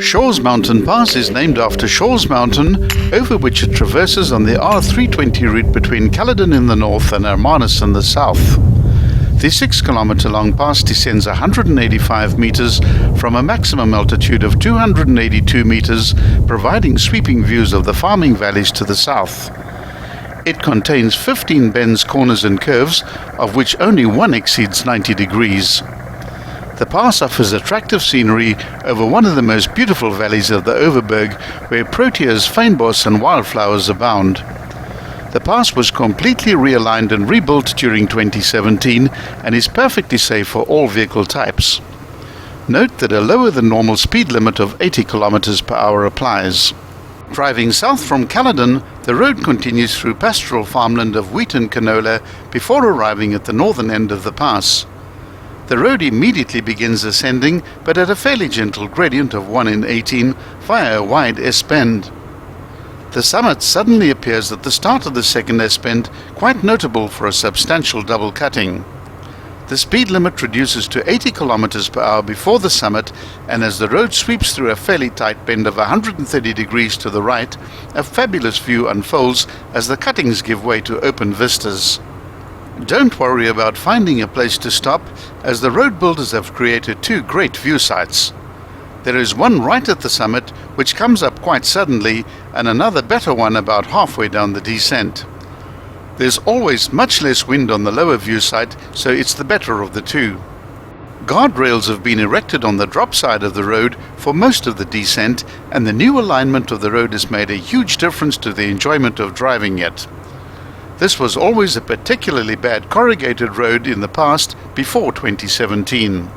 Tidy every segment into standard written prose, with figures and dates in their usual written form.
Shaw's Mountain Pass is named after Shaw's Mountain, over which it traverses on the R320 route between Caledon in the north and Hermanus in the south. The 6-kilometer long pass descends 185 meters from a maximum altitude of 282 meters, providing sweeping views of the farming valleys to the south. It contains 15 bends, corners and curves, of which only one exceeds 90 degrees. The pass offers attractive scenery over one of the most beautiful valleys of the Overberg, where proteas, fynbos and wildflowers abound. The pass was completely realigned and rebuilt during 2017 and is perfectly safe for all vehicle types. Note that a lower than normal speed limit of 80 km per hour applies. Driving south from Caledon, the road continues through pastoral farmland of wheat and canola before arriving at the northern end of the pass. The road immediately begins ascending, but at a fairly gentle gradient of 1 in 18 via a wide S-bend. The summit suddenly appears at the start of the second S-bend, quite notable for a substantial double cutting. The speed limit reduces to 80 km per hour before the summit, and as the road sweeps through a fairly tight bend of 130 degrees to the right, a fabulous view unfolds as the cuttings give way to open vistas. Don't worry about finding a place to stop, as the road builders have created 2 great view sites. There is one right at the summit, which comes up quite suddenly, and another better one about halfway down the descent. There's always much less wind on the lower view site, so it's the better of the 2. Guardrails have been erected on the drop side of the road for most of the descent, and the new alignment of the road has made a huge difference to the enjoyment of driving it. This was always a particularly bad corrugated road in the past, before 2017.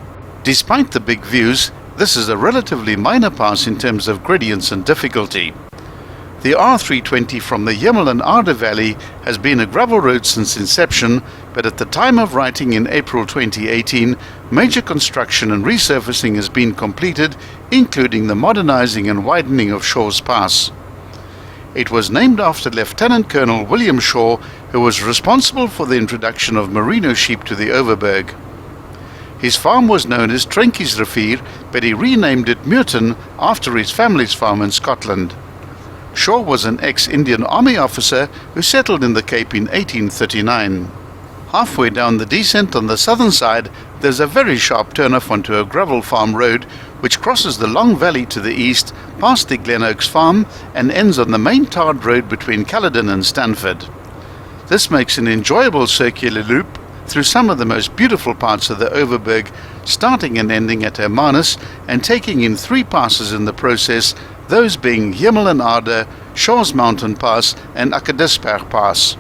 Despite the big views, this is a relatively minor pass in terms of gradients and difficulty. The R320 from the Hemel and Aarde Valley has been a gravel road since inception, but at the time of writing in April 2018, major construction and resurfacing has been completed, including the modernizing and widening of Shaw's Pass. It was named after Lieutenant Colonel William Shaw, who was responsible for the introduction of merino sheep to the Overberg. His farm was known as Trenkisrivier, but he renamed it Muirton after his family's farm in Scotland. Shaw was an ex-Indian Army officer who settled in the Cape in 1839. Halfway down the descent on the southern side, there's a very sharp turn-off onto a gravel farm road, which crosses the long valley to the east, past the Glen Oaks farm, and ends on the main tarred road between Caledon and Stanford. This makes an enjoyable circular loop through some of the most beautiful parts of the Overberg, starting and ending at Hermanus, and taking in 3 passes in the process, those being Hemel and Aarde, Shaw's Mountain Pass, and Akkedisberg Pass.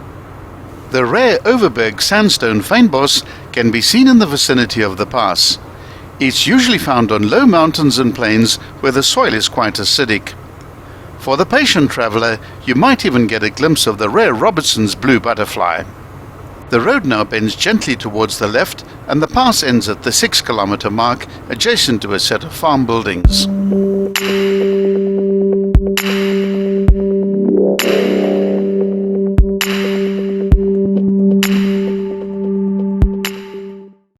The rare Overberg sandstone fynbos can be seen in the vicinity of the pass. It's usually found on low mountains and plains where the soil is quite acidic. For the patient traveller, you might even get a glimpse of the rare Robertson's blue butterfly. The road now bends gently towards the left, and the pass ends at the 6-kilometer mark, adjacent to a set of farm buildings.